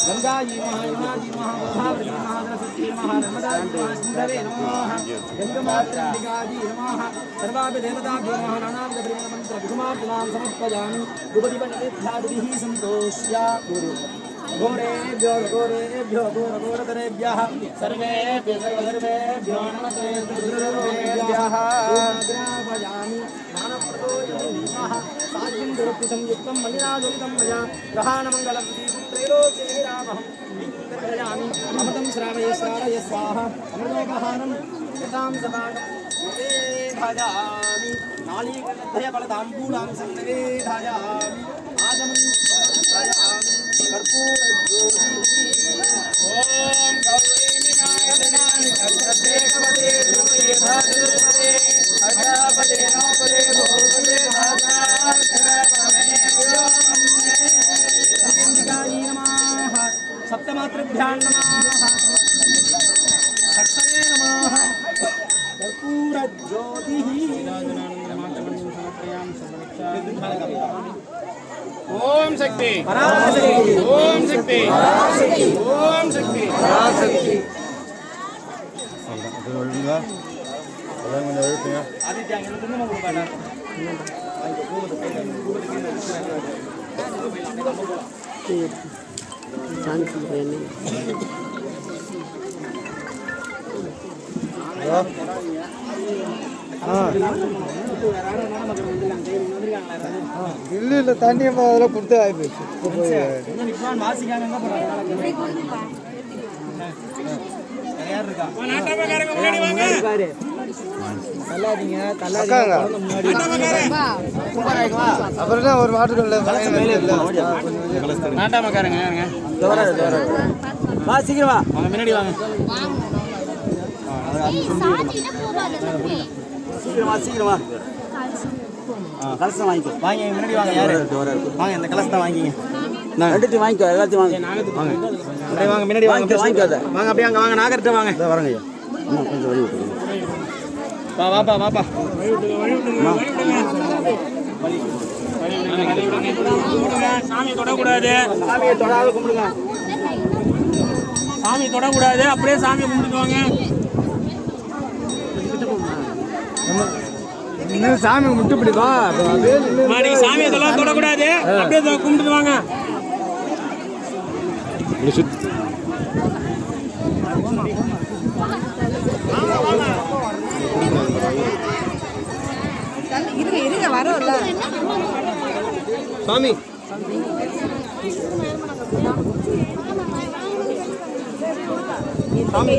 गंगाजी नमः यमुनाजी नमः गोदावरी नमः सरस्वती नमः नर्मदा नमः सिंधवे नमः गंगामातृकाजी नमः सर्वाभि देवताभ्यो नमः नानाविध प्रेममन्त्र विधुमार्चनां समर्पयामि दुपदीपनैवेद्यादिभिः सन्तोष्या घोरेभ्यो घोरेभ्यो घोरघोरतरेभ्यः सर्वेभ्यः सर्वसर्वेभ्यो नमस्ते दुर्गेभ्यः ग्रापयामि ज्ञानप्रदोषः साध्यं दुरपि संयुक्तं मलिनादुरितं मया ग्रहाणमङ्गलं त्रैलोक्ये रामः विन्दर्भयामि अमृतं श्रावय श्रावय स्वाहा अमृतोपहारं यतां सदां भजामि नालीकलताम्बूलां संनिवेदयामि आगमनं भजामि कर्पूरज्योतिः ॐ गौरीं नारायणानि सर्वदेवते द्रुपदे धातुपदे अजापदे नोपदे भोगदे धातात्रपमेभ्यो नमः सप्तमातृभ्यां नमः सप्तमे नमः कर्पूरज्योतिः ओम शक्ति पराशक्ति ओम शक्ति पराशक्ति ओम शक्ति पराशक्ति आदित्य अंगे तुम मगु पाना शांति रहने இல்ல தண்ணி அதெல்லாம் கொடுத்து ஆயிடுச்சு அப்புறம் ஒரு மாட்டுக்கல்ல நாட்டாமக்காரங்க வா சீக்கிரம் வா வாங்க முன்னாடி வாங்க சீக்கிரமா கலசம் வாங்கிக்கோ வாங்க முன்னாடி வாங்க யாரு வாங்க இந்த கலசத்தை வாங்கிங்க நான் எடுத்து வாங்கிக்கோ எல்லாத்தையும் வாங்க வாங்க அப்படியே வாங்க முன்னாடி வாங்க வாங்கிக்கோ வாங்க அப்படியே அங்கே வாங்க நாகர்கிட்ட வாங்க இதை வரங்க ஐயா இன்னும் கொஞ்சம் வழி விட்டுருங்க வா வாப்பா வாப்பா சாமி தொடக்கூடாது சாமியை தொடாத கும்பிடுங்க சாமி தொடக்கூடாது அப்படியே சாமியை கும்பிட்டுக்குவாங்க சாமி முட்டுப்படி வா சாமியை தொடக்கூடாது அப்படியே கும்பிட்டு வாங்க இருங்க வரோம்ல சாமி சாமி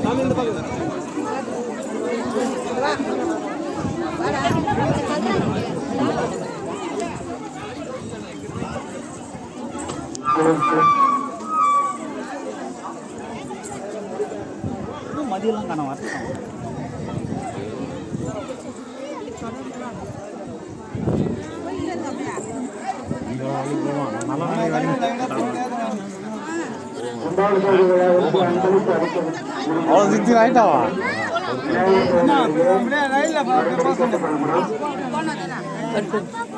சாமி இந்த பாருங்க மதியெல்லாம் காண வரலாம் அவ்வளோ சித்தி ஆயிட்டாவா போனோம்